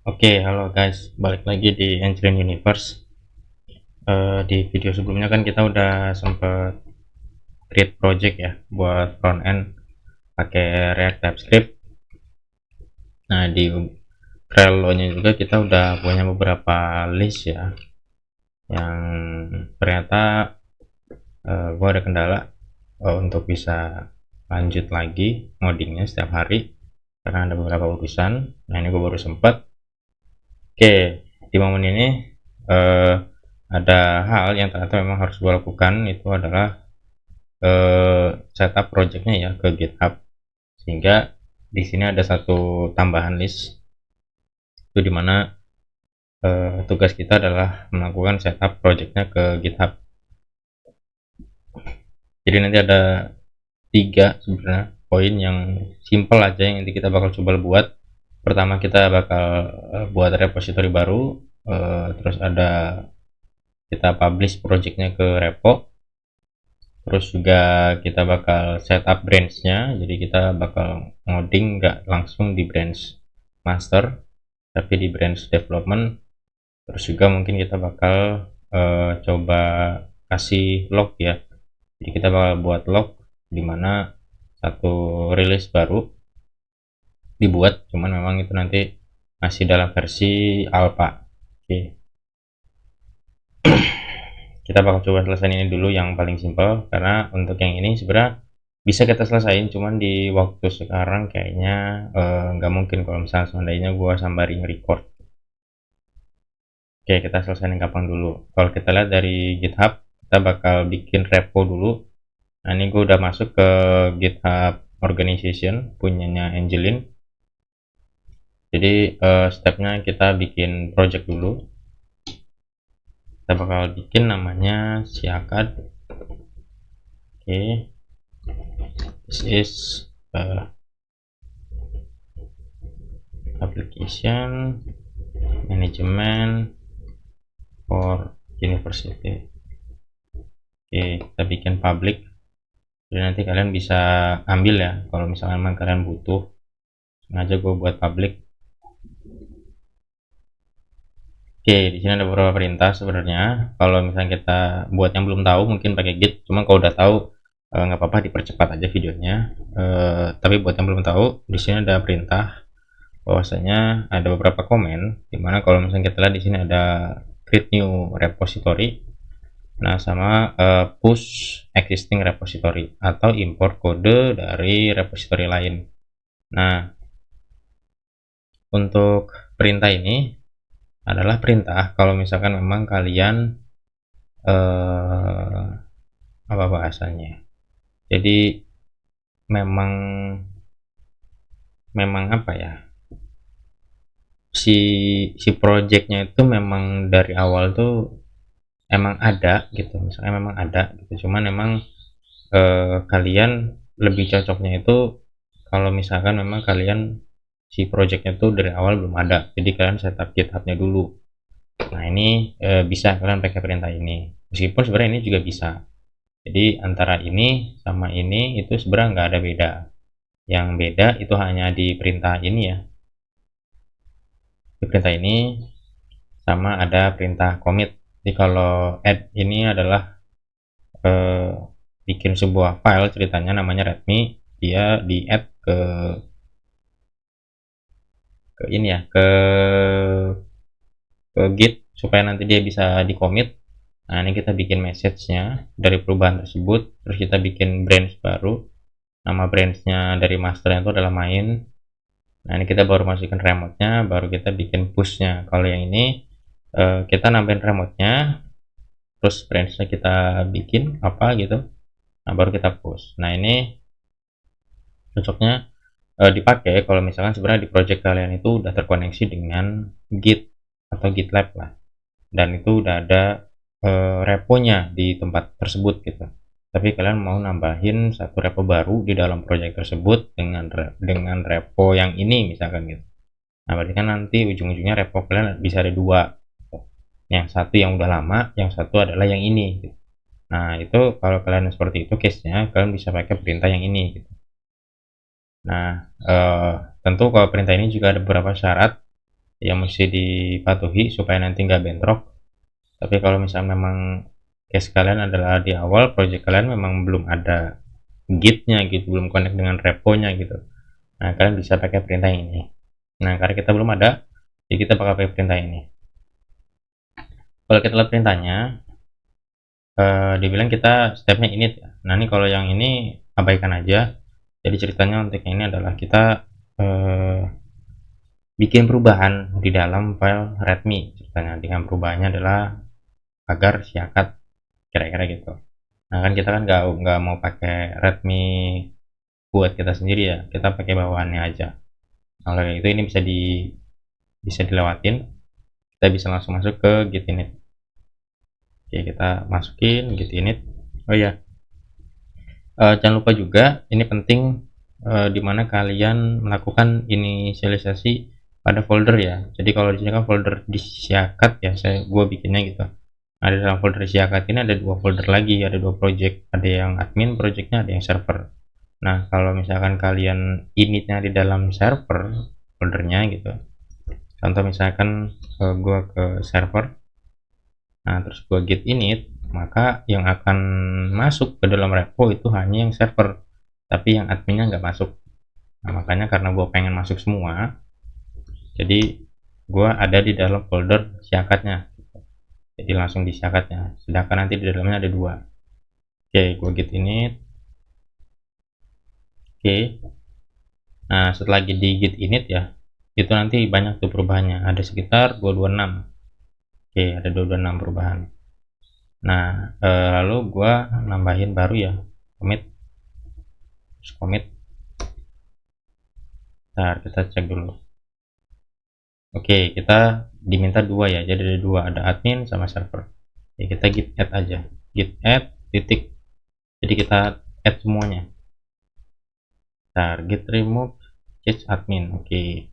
Oke, halo guys, balik lagi di Angelin Universe. Di video sebelumnya kan kita udah sempet create project ya buat front end pakai React TypeScript. Nah, di Trello-nya juga kita udah punya beberapa list ya, yang ternyata gua ada kendala untuk bisa lanjut lagi ngodingnya setiap hari karena ada beberapa urusan. Nah, ini gue baru sempet. Oke, di momen ini eh, ada hal yang ternyata memang harus gue lakukan, itu adalah setup projectnya ya ke GitHub, sehingga di sini ada satu tambahan list, itu dimana tugas kita adalah melakukan setup projectnya ke GitHub. Jadi nanti ada tiga sebenarnya poin yang simple aja yang nanti kita bakal coba buat. Pertama, kita bakal buat repository baru, terus ada kita publish projectnya ke repo. Terus juga kita bakal setup branch-nya, jadi kita bakal ngoding nggak langsung di branch master tapi di branch development. Terus juga mungkin kita bakal coba kasih log ya, jadi kita bakal buat log dimana satu rilis baru dibuat, cuman memang itu nanti masih dalam versi alpha. Oke, kita bakal coba selesaiin ini dulu yang paling simpel, karena untuk yang ini sebenarnya bisa kita selesain, cuman di waktu sekarang kayaknya nggak mungkin kalau misalnya seandainya gua sambarin record. Oke, kita selesaiin yang gampang dulu. Kalau kita lihat dari GitHub, kita bakal bikin repo dulu. Nah, ini gue udah masuk ke GitHub organization punyanya Angelin. Jadi stepnya kita bikin project dulu. Kita bakal bikin namanya siakad. Oke, this is application management for university. Oke, kita bikin public, jadi nanti kalian bisa ambil ya kalau misalnya memang kalian butuh. Sengaja gue buat public. Oke, di sini ada beberapa perintah sebenarnya. Kalau misalnya kita buat yang belum tahu mungkin pakai git, cuma kalau udah tahu nggak apa-apa, dipercepat aja videonya. Tapi buat yang belum tahu, di sini ada perintah bahwasanya ada beberapa komen, dimana kalau misalnya kita lihat di sini ada create new repository, nah sama push existing repository atau import kode dari repository lain. Nah, untuk perintah ini adalah perintah kalau misalkan memang kalian apa bahasanya, jadi memang apa ya, si projectnya itu memang dari awal tuh emang ada gitu, misalnya memang ada gitu, cuman emang kalian lebih cocoknya itu kalau misalkan memang kalian si projectnya tuh dari awal belum ada, jadi kalian setup GitHub-nya dulu. Nah, ini bisa kalian pakai perintah ini, meskipun sebenarnya ini juga bisa. Jadi antara ini sama ini itu sebenarnya nggak ada beda, yang beda itu hanya di perintah ini ya, di perintah ini sama ada perintah commit. Jadi kalau add ini adalah eh, bikin sebuah file, ceritanya namanya readme, dia di add ke ini ya, ke git supaya nanti dia bisa di commit. Nah, ini kita bikin message-nya dari perubahan tersebut, terus kita bikin branch baru, nama branch-nya dari masternya itu adalah main. Nah, ini kita baru masukin remote-nya, baru kita bikin push-nya. Kalau yang ini kita nambahin remote-nya, terus branch-nya kita bikin apa gitu, nah baru kita push. Nah, ini cocoknya dipakai kalau misalkan sebenarnya di project kalian itu udah terkoneksi dengan Git atau GitLab lah, dan itu udah ada reponya di tempat tersebut gitu. Tapi kalian mau nambahin satu repo baru di dalam project tersebut dengan repo yang ini misalkan gitu. Nah, berarti kan nanti ujung-ujungnya repo kalian bisa ada dua, yang satu yang udah lama, yang satu adalah yang ini gitu. Nah, itu kalau kalian seperti itu case-nya, kalian bisa pakai perintah yang ini gitu. Nah, tentu kalau perintah ini juga ada beberapa syarat. yang mesti dipatuhi supaya nanti nggak bentrok. Tapi kalau misalnya memang case kalian adalah di awal project kalian memang belum ada gitnya gitu, belum connect dengan repo-nya gitu, nah kalian bisa pakai perintah ini. Nah karena kita belum ada, jadi kita bakal pakai perintah ini. Kalau kita lihat perintahnya, dibilang kita stepnya init ya. Nah ini kalau yang ini abaikan aja. Jadi ceritanya untuk yang ini adalah kita bikin perubahan di dalam file readme ceritanya. Dengan perubahannya adalah agar siakat, kira-kira gitu. Nah kan kita kan nggak mau pakai readme buat kita sendiri ya, kita pakai bawaannya aja. Nah, oleh itu ini bisa dilewatin, kita bisa langsung masuk ke git init. Oke, kita masukin git init. Oh ya, jangan lupa juga ini penting, dimana kalian melakukan inisialisasi pada folder ya. Jadi kalau di sini kan folder disiakat ya, gue bikinnya gitu. Ada dalam folder siakat ini ada dua folder lagi, ada dua project, ada yang admin projectnya, ada yang server. Nah kalau misalkan kalian initnya di dalam server foldernya gitu, contoh misalkan gue ke server, nah terus gue git init, maka yang akan masuk ke dalam repo itu hanya yang server, tapi yang adminnya nggak masuk. Nah makanya karena gue pengen masuk semua, jadi gue ada di dalam folder siakatnya, jadi langsung di siakatnya, sedangkan nanti di dalamnya ada dua. Oke, gue git init. Oke, nah setelah di git init ya, itu nanti banyak tuh perubahannya, ada sekitar 226. Oke, ada 226 perubahan. Nah lalu gue nambahin baru ya, commit, terus commit. Nah kita cek dulu. Oke, kita diminta dua ya, jadi ada dua, ada admin sama server. Oke, kita git add aja, git add titik, jadi kita add semuanya. Nah git remove change admin. Oke,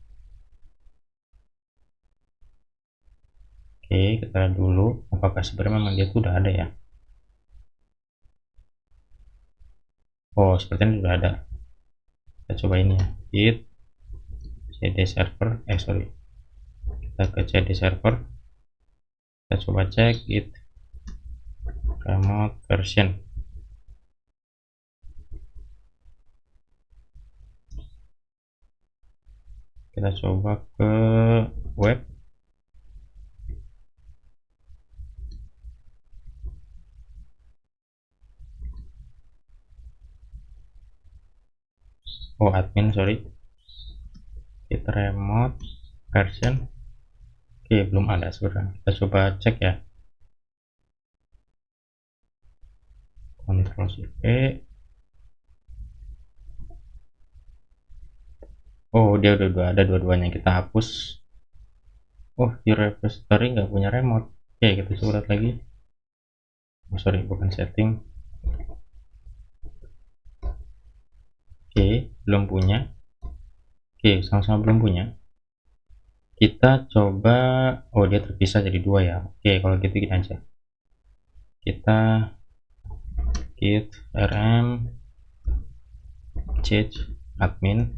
kita lihat dulu apakah sebenarnya memang dia tuh udah ada ya. Oh sepertinya sudah ada. Kita coba ini ya, git cd server, sorry, kita ke cd server, kita coba cek git remote version. Kita coba ke web. Oh admin, sorry, git remote version. Oke, belum ada sebenarnya. Kita coba cek ya. Ctrl Shift E. Oh, dia udah ada dua-duanya. Kita hapus. Oh, di repository nggak punya remote. Oke, kita coba lihat lagi. Oh, sorry, bukan setting. Oke, belum punya. Oke, sama-sama belum punya. Kita coba. Oh, dia terpisah jadi dua ya. Oke, kalau gitu gini aja. Kita git rm change admin.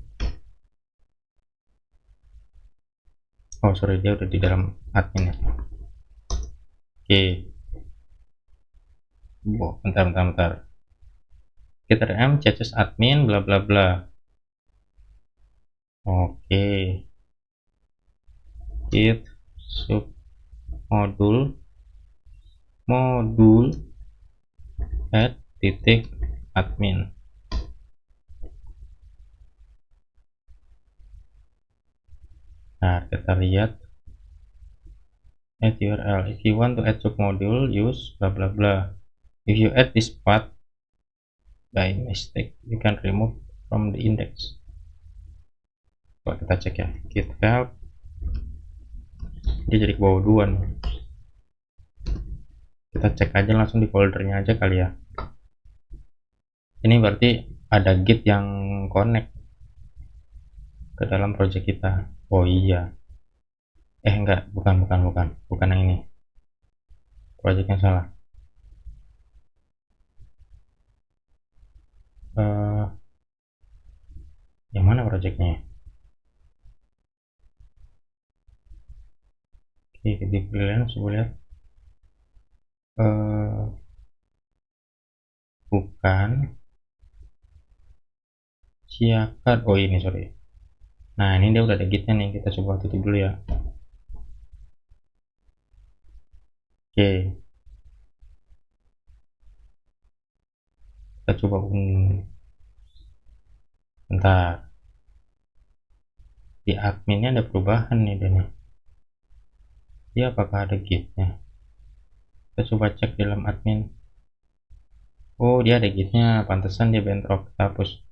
Oh, sorry, dia udah di dalam admin ya. Oke. Oh, bentar. Git rm change admin bla bla bla. Oke, git sub modul add titik admin. Nah kita lihat add URL. If you want to add sub module, use bla bla bla. If you add this path by mistake, you can remove from the index. Coba kita cek ya, git help, dia jadi ke bawah dua nih. Kita cek aja langsung di foldernya aja kali ya. Ini berarti ada git yang connect ke dalam project kita. Oh iya, enggak, bukan yang ini, projectnya salah. Yang mana projectnya? Oke, di freelance coba lihat. Bukan siapkan, oh ini sorry. Nah ini dia udah ada gitnya nih, kita coba tutup dulu ya. Oke, kita coba bentar, di adminnya ada perubahan nih dan dia apakah ada gitnya, kita coba cek di dalam admin. Oh dia ada gitnya, pantesan dia bentrok, kita hapus.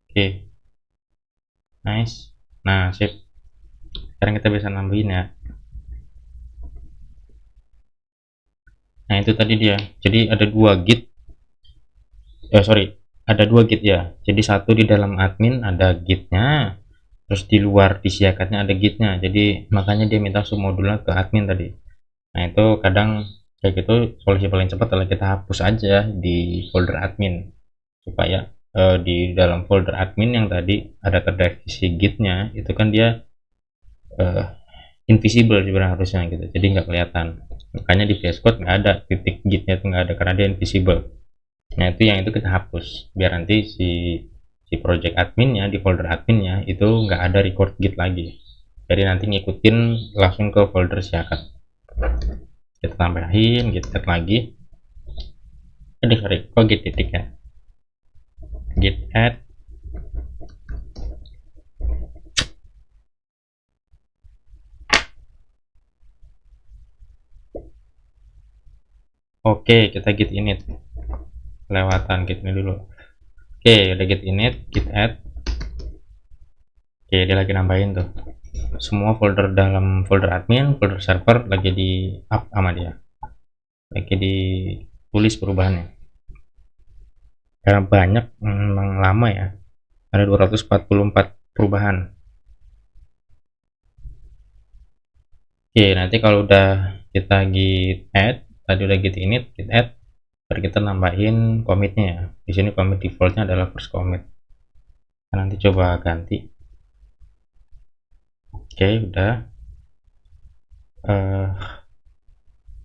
Oke, nice. Nah sip, sekarang kita bisa nambahin ya. Nah itu tadi dia, jadi ada dua git, sorry, ada dua git ya. Jadi satu di dalam admin ada gitnya, terus di luar di siakatnya ada gitnya, jadi makanya dia minta submodulnya ke admin tadi. Nah itu kadang kayak gitu, solusi paling cepat adalah kita hapus aja di folder admin, supaya di dalam folder admin yang tadi ada terdefisi gitnya itu kan dia uh, invisible sebenarnya harusnya gitu, jadi nggak kelihatan. Makanya di VS Code nggak ada titik gitnya, itu nggak ada karena dia invisible. Nah itu yang itu kita hapus biar nanti si project adminnya di folder adminnya itu nggak ada record git lagi, jadi nanti ngikutin langsung ke folder siakat. Kita tambahin git add lagi, sorry kok git titik ya, git add. Oke, kita git init, kelewatan git ini dulu. Oke udah git init, git add. Oke dia lagi nambahin tuh semua folder dalam folder admin, folder server lagi di up sama dia, lagi ditulis perubahannya karena banyak, memang lama ya, ada 244 perubahan. Oke nanti kalau udah kita git add, tadi udah git init, git add, baru kita nambahin commitnya ya. Di sini commit defaultnya adalah first commit, nah, nanti coba ganti. Oke udah,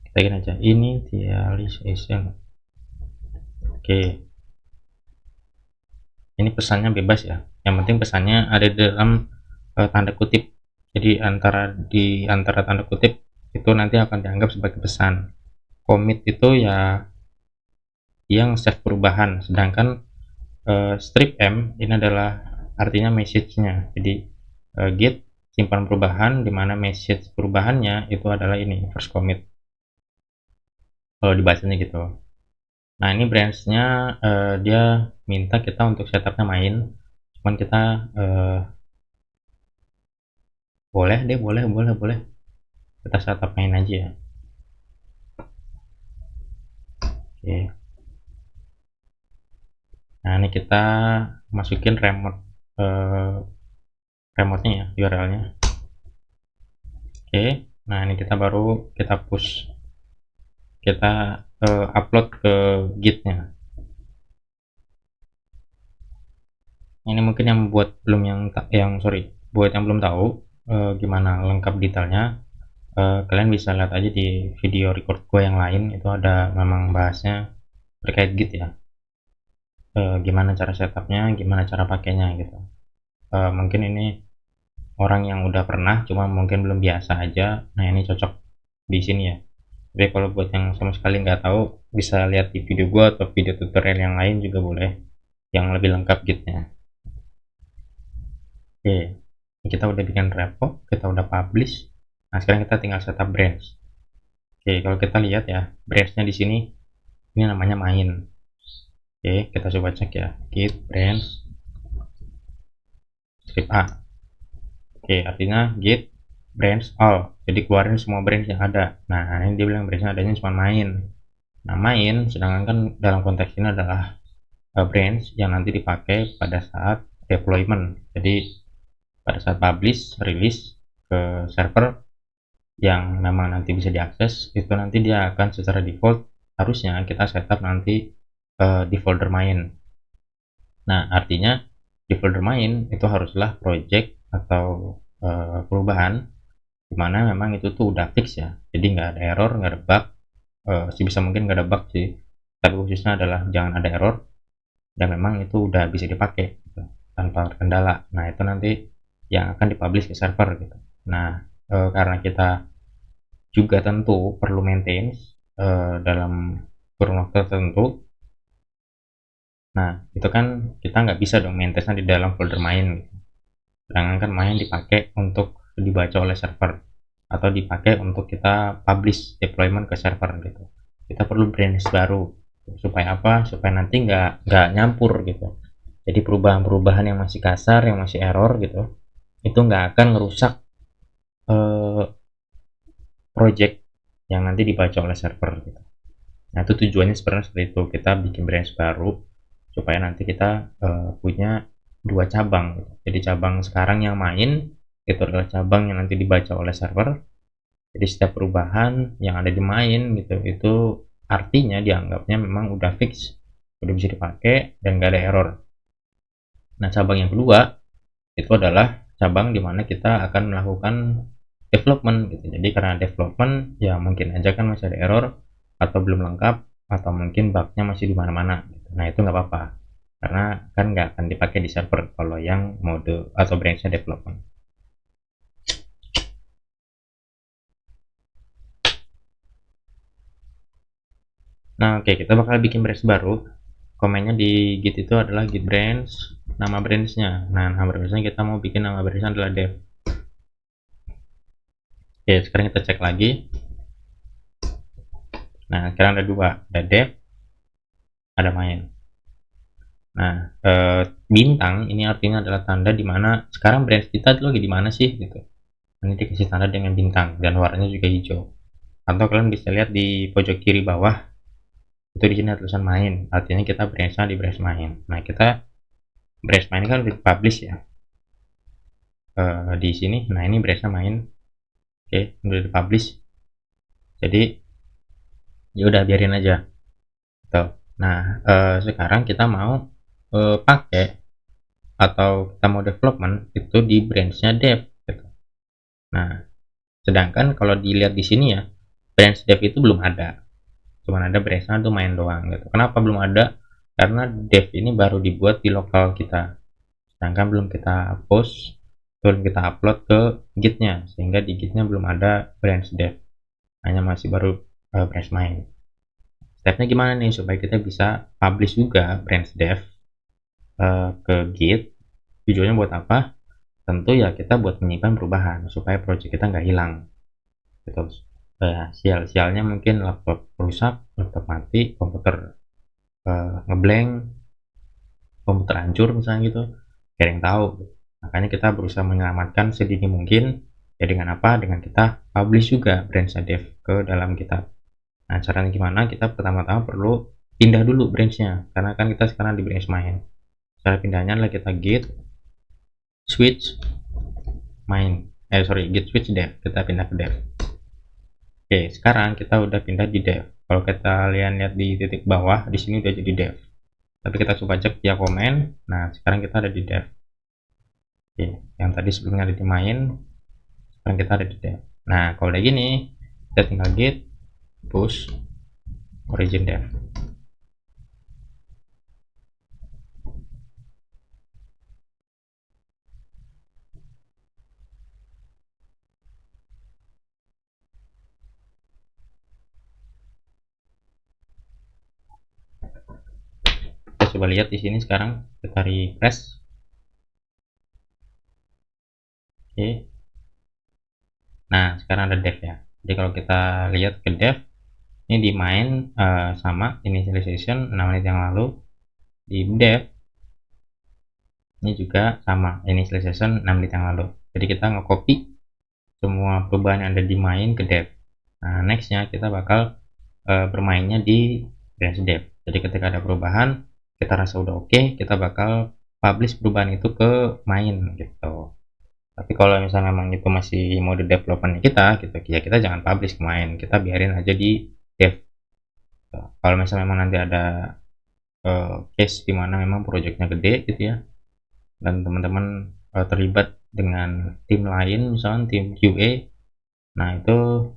kita gini aja, initialization. Oke ini pesannya bebas ya, yang penting pesannya ada di dalam tanda kutip, jadi di antara tanda kutip itu nanti akan dianggap sebagai pesan. Commit itu ya yang save perubahan, sedangkan strip m ini adalah artinya message-nya. Jadi git simpan perubahan, dimana message perubahannya itu adalah ini first commit kalau dibacanya gitu. Nah ini branch-nya dia minta kita untuk setupnya main, cuman kita boleh deh, boleh kita setup main aja ya. Oke, nah ini kita masukin remote-nya ya, URL-nya. Oke, nah ini kita baru kita push, kita upload ke gitnya. Ini mungkin yang buat belum yang sorry, buat yang belum tahu gimana lengkap detailnya, kalian bisa lihat aja di video record gue yang lain, itu ada memang bahasnya terkait git ya, gimana cara setupnya, gimana cara pakainya gitu. Mungkin ini orang yang udah pernah cuma mungkin belum biasa aja, nah ini cocok di sini ya. Tapi kalau buat yang sama sekali nggak tahu, bisa lihat di video gua atau video tutorial yang lain juga boleh, yang lebih lengkap gitnya. Oke, kita udah bikin repo, kita udah publish. Nah sekarang kita tinggal setup branch. Oke, kalau kita lihat ya, branchnya di sini ini namanya main. Oke, kita coba cek ya, git branch script A. Oke, artinya git branch all, jadi keluarin semua branch yang ada. Nah ini dia bilang branchnya adanya cuma main. Nah main, sedangkan kan dalam konteks ini adalah branch yang nanti dipakai pada saat deployment, jadi pada saat publish release ke server yang memang nanti bisa diakses, itu nanti dia akan secara default harusnya kita setup nanti di folder main. Nah artinya di folder main itu haruslah project atau perubahan dimana memang itu tuh udah fix ya, jadi nggak ada error, nggak ada bug, sebisa mungkin nggak ada bug sih, tapi khususnya adalah jangan ada error dan memang itu udah bisa dipakai gitu, tanpa kendala. Nah itu nanti yang akan dipublish ke server gitu. Nah karena kita juga tentu perlu maintain dalam kurun waktu tertentu. Nah itu kan kita nggak bisa dong maintain di dalam folder main gitu. Sedangkan kan main dipakai untuk dibaca oleh server atau dipakai untuk kita publish deployment ke server gitu. Kita perlu branch baru supaya apa? Supaya nanti nggak nyampur gitu. Jadi perubahan-perubahan yang masih kasar, yang masih error gitu, itu nggak akan ngerusak eh, project yang nanti dibaca oleh server gitu. Nah itu tujuannya sebenarnya seperti itu, kita bikin branch baru supaya nanti kita punya dua cabang gitu. Jadi cabang sekarang yang main itu adalah cabang yang nanti dibaca oleh server. Jadi setiap perubahan yang ada di main gitu itu artinya dianggapnya memang udah fix, udah bisa dipakai dan gak ada error. Nah cabang yang kedua itu adalah cabang dimana kita akan melakukan development gitu. Jadi karena development ya mungkin aja kan masih ada error atau belum lengkap atau mungkin bugnya masih di mana-mana gitu. Nah itu nggak apa-apa karena kan nggak akan dipakai di server kalau yang mode atau branchnya development. Nah oke, kita bakal bikin branch baru. Komennya di git itu adalah git branch, nama branchnya. Nah nama branchnya kita mau bikin nama branchnya adalah dev. Oke sekarang kita cek lagi. Nah sekarang ada dua, ada dev, ada main. Nah bintang ini artinya adalah tanda dimana sekarang branch kita itu lagi di mana sih gitu. Ini dikasih tanda dengan bintang dan warnanya juga hijau. Atau kalian bisa lihat di pojok kiri bawah itu di sini ada tulisan main, artinya kita branchnya di branch main. Nah kita branch main kan udah publish ya di sini. Nah ini branchnya main, oke udah dipublish. Jadi ya udah biarin aja. Tuh. Nah sekarang kita mau pakai atau kita mau development itu di branchnya dev. Gitu. Nah sedangkan kalau dilihat di sini ya branch dev itu belum ada, cuman ada branchnya tuh main doang gitu. Kenapa belum ada? Karena dev ini baru dibuat di lokal kita, sedangkan belum kita post, belum kita upload ke gitnya, sehingga di gitnya belum ada branch dev, hanya masih baru branch main. Stepnya gimana nih supaya kita bisa publish juga branch dev ke git? Tujuannya buat apa? Tentu ya kita buat menyimpan perubahan supaya project kita nggak hilang gitu. Sial-sialnya mungkin laptop rusak, laptop mati, komputer ngeblank, komputer hancur misalnya gitu, gak ada yang tahu. Makanya kita berusaha menyelamatkan sedini mungkin ya dengan apa? Dengan kita publish juga branch dev ke dalam GitHub. Nah caranya gimana? Kita pertama-tama perlu pindah dulu branchnya karena kan kita sekarang di branch main. Cara pindahnya adalah kita git switch main, git switch dev, kita pindah ke dev. Oke sekarang kita udah pindah di dev. Kalau kita lihat di titik bawah di sini udah jadi dev, tapi kita coba cek via komen. Nah sekarang kita ada di dev. Oke, yang tadi sebelumnya ada di main, sekarang kita ada di dev. Nah kalau udah gini kita tinggal git push origin dev. Kita coba lihat di sini sekarang, kita refresh. Oke, nah sekarang ada dev ya. Jadi kalau kita lihat ke dev, ini di main sama initialization 6 menit yang lalu. Di dev ini juga sama initialization 6 menit yang lalu. Jadi kita nge-copy semua perubahan yang ada di main ke dev. Nah nextnya kita bakal bermainnya di branch dev. Jadi ketika ada perubahan kita rasa udah oke, kita bakal publish perubahan itu ke main gitu. Tapi kalau misalnya memang itu masih mode development kita gitu ya kita jangan publish ke main, kita biarin aja di dev. Kalau misalnya memang nanti ada case dimana memang projectnya gede gitu ya dan teman-teman terlibat dengan tim lain misalnya tim QA, Nah, itu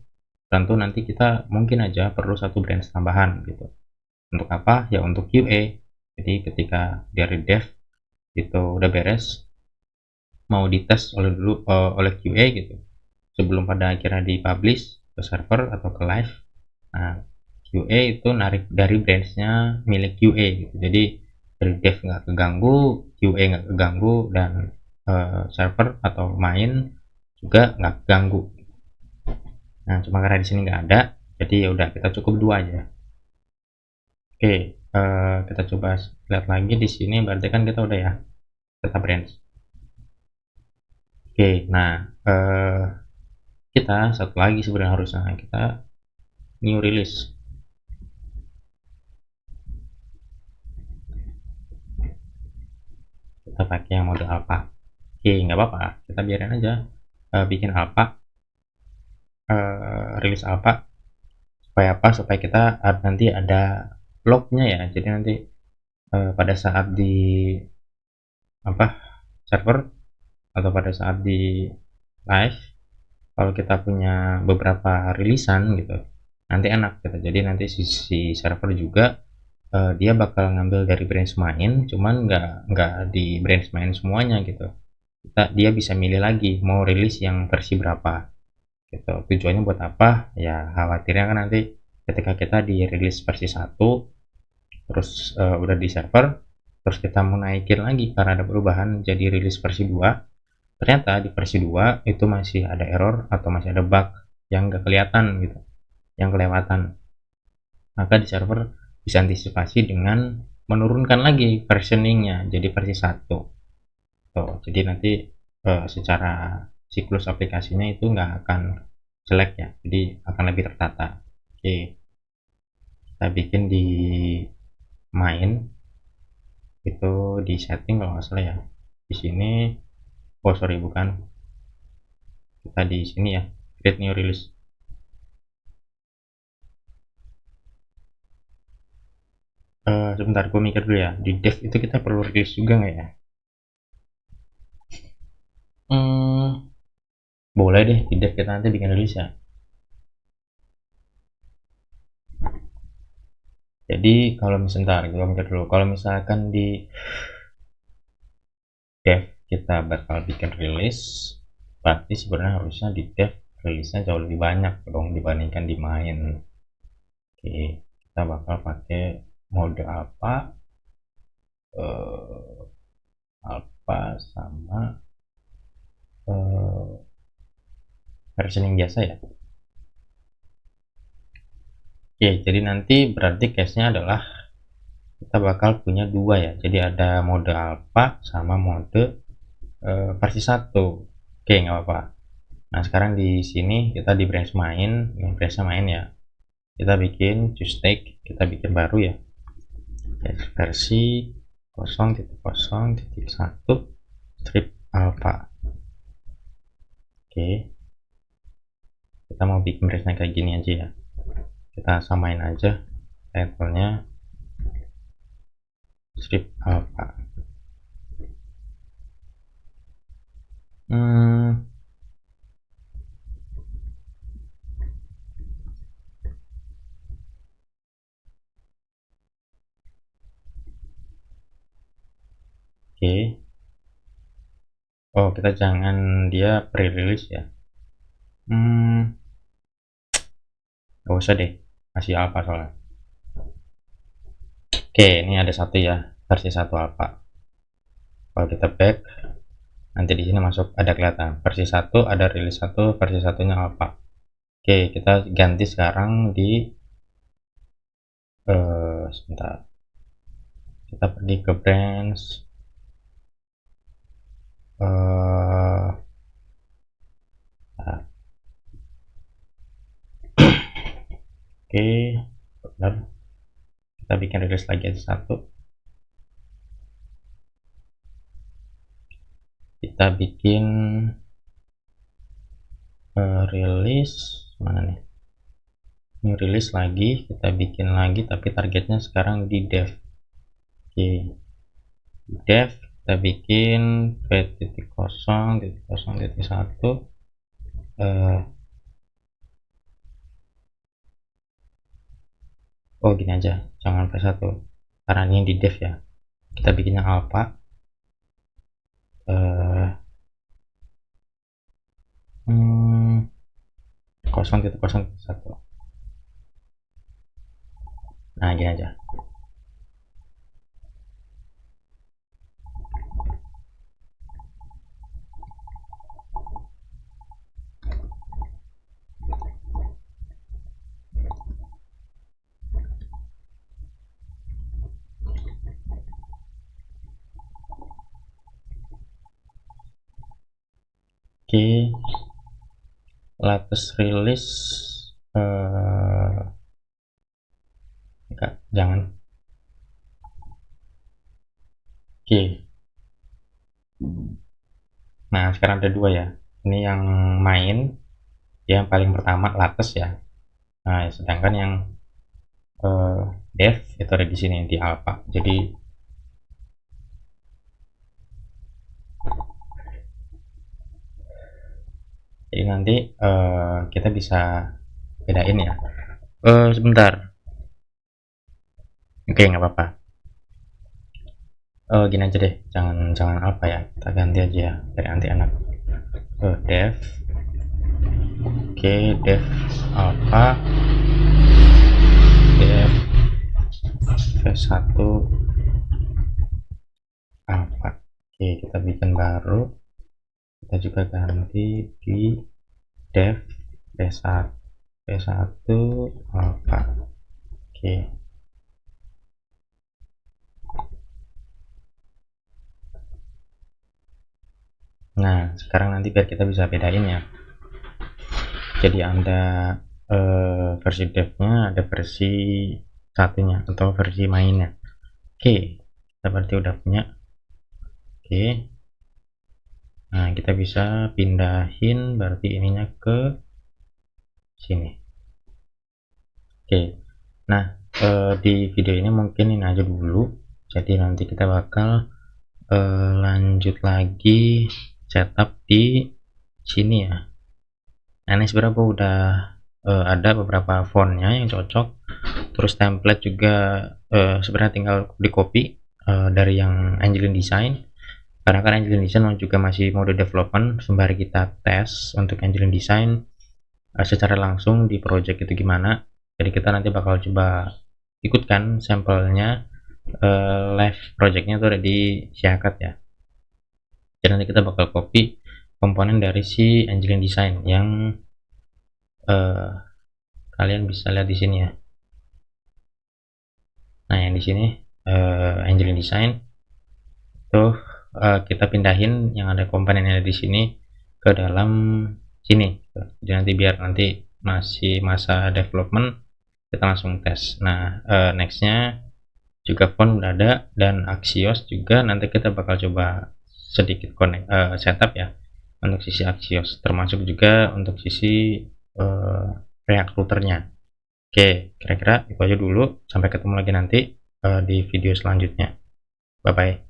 tentu nanti kita mungkin aja perlu satu branch tambahan gitu. Untuk apa? Ya untuk QA. Jadi ketika dari dev itu udah beres, mau dites oleh QA gitu, sebelum pada akhirnya dipublish ke server atau ke live. Nah, QA itu narik dari branchnya milik QA gitu. Jadi dari dev nggak keganggu, QA nggak keganggu, dan server atau main juga nggak keganggu. Nah, cuma karena di sini nggak ada, jadi ya udah kita cukup dua aja. Oke, kita coba lihat lagi di sini. Berarti kan kita udah ya data branch. Oke, nah kita satu lagi sebenarnya harusnya kita new release. Kita pakai yang mode alpha. Oke, nggak apa-apa, kita biarin aja bikin alpha, rilis alpha. Supaya apa? Supaya kita nanti ada lognya ya. Jadi nanti pada saat di apa server atau pada saat di live, kalau kita punya beberapa rilisan gitu, nanti enak gitu. Jadi nanti si server juga dia bakal ngambil dari branch main, cuman nggak di branch main semuanya gitu. Dia bisa milih lagi mau rilis yang versi berapa gitu. Tujuannya buat apa? Ya khawatirnya kan nanti ketika kita di rilis versi 1 terus udah di server, terus kita mau naikin lagi karena ada perubahan jadi rilis versi 2, ternyata di versi 2 itu masih ada error atau masih ada bug yang nggak kelihatan gitu, yang kelewatan. Maka di server bisa antisipasi dengan menurunkan lagi versioningnya jadi versi 1 tuh. Jadi nanti secara siklus aplikasinya itu nggak akan jelek ya, jadi akan lebih tertata. Oke, kita bikin di main itu, di setting kalau nggak salah ya, di sini. Oh sorry, bukan, kita di sini ya, create new release. Sebentar, gue mikir dulu ya, di dev itu kita perlu release juga nggak ya? hmm, Boleh deh, di dev kita nanti bikin release ya. Jadi kalau misalnya, gue mikir dulu, kalau misalkan di dev kita bakal bikin rilis, berarti sebenarnya harusnya di dev rilisnya jauh lebih banyak dong dibandingkan di main. Oke, kita bakal pakai mode apa, alpha sama versioning biasa ya. Oke, jadi nanti berarti case nya adalah kita bakal punya dua ya, jadi ada mode alpha sama mode versi 1. Oke, nggak apa-apa. Nah, sekarang di sini kita di branch main, ini branch main ya, kita bikin choose take, kita bikin baru ya, versi 0.0.1 strip alpha. Oke, kita mau bikin branchnya kayak gini aja ya, kita samain aja title-nya strip alpha. Oke. Oh, kita jangan dia pre-release ya. Gak usah deh, masih alpha soalnya. Oke, ini ada satu ya, versi 1 alpha. Kalau kita back, nanti di sini masuk ada kelihatan versi 1, ada rilis 1, versi satunya alpha. Oke, kita ganti sekarang di sebentar. Kita pergi ke branch nah, oke, benar. Kita bikin rilis lagi aja satu. Kita bikin rilis mana nih? New release lagi, kita bikin lagi tapi targetnya sekarang di dev. Oke, di dev kita bikin v.0.0.1 Oh gini aja, jangan V1 karena ini di dev ya, kita bikinnya alpha 0.0.1. Nah gini aja. Oke, latest release enggak, jangan. Oke, nah sekarang ada dua ya, ini yang main, yang paling pertama latest ya. Nah sedangkan yang dev itu ada di sini di alpha. Jadi nanti kita bisa bedain ya. Sebentar. Oke, nggak apa-apa. Gini aja deh, jangan alpha ya, kita ganti aja ya, dari anti enak. Dev. Oke, dev alpha, dev v1 alpha. Oke, kita bikin baru, kita juga ganti di dev v1 alpha. Oke. Nah sekarang nanti biar kita bisa bedain ya, jadi ada versi devnya, ada versi satunya atau versi mainnya. Oke, kita berarti udah punya. Oke, nah kita bisa pindahin berarti ininya ke sini. Oke, nah di video ini mungkin ini aja dulu, jadi nanti kita bakal lanjut lagi setup di sini ya. Nah ini sebenarnya gue udah ada beberapa fontnya yang cocok, terus template juga sebenarnya tinggal di copy dari yang Angelin Design, karena kan Angelin Design juga masih mode development sembari kita tes untuk Angelin Design secara langsung di project itu gimana. Jadi kita nanti bakal coba ikutkan sampelnya live projectnya tuh ada di Siakat ya. Jadi nanti kita bakal copy komponen dari si Angelin Design yang kalian bisa lihat di sini ya. Nah yang di sini Angelin Design tuh kita pindahin yang ada komponen yang ada di sini ke dalam sini. Jadi nanti biar nanti masih masa development kita langsung tes. Nah nextnya juga font udah ada, dan Axios juga nanti kita bakal coba sedikit connect setup ya untuk sisi Axios, termasuk juga untuk sisi React routernya. Oke, kira-kira itu aja dulu, sampai ketemu lagi nanti di video selanjutnya. Bye bye.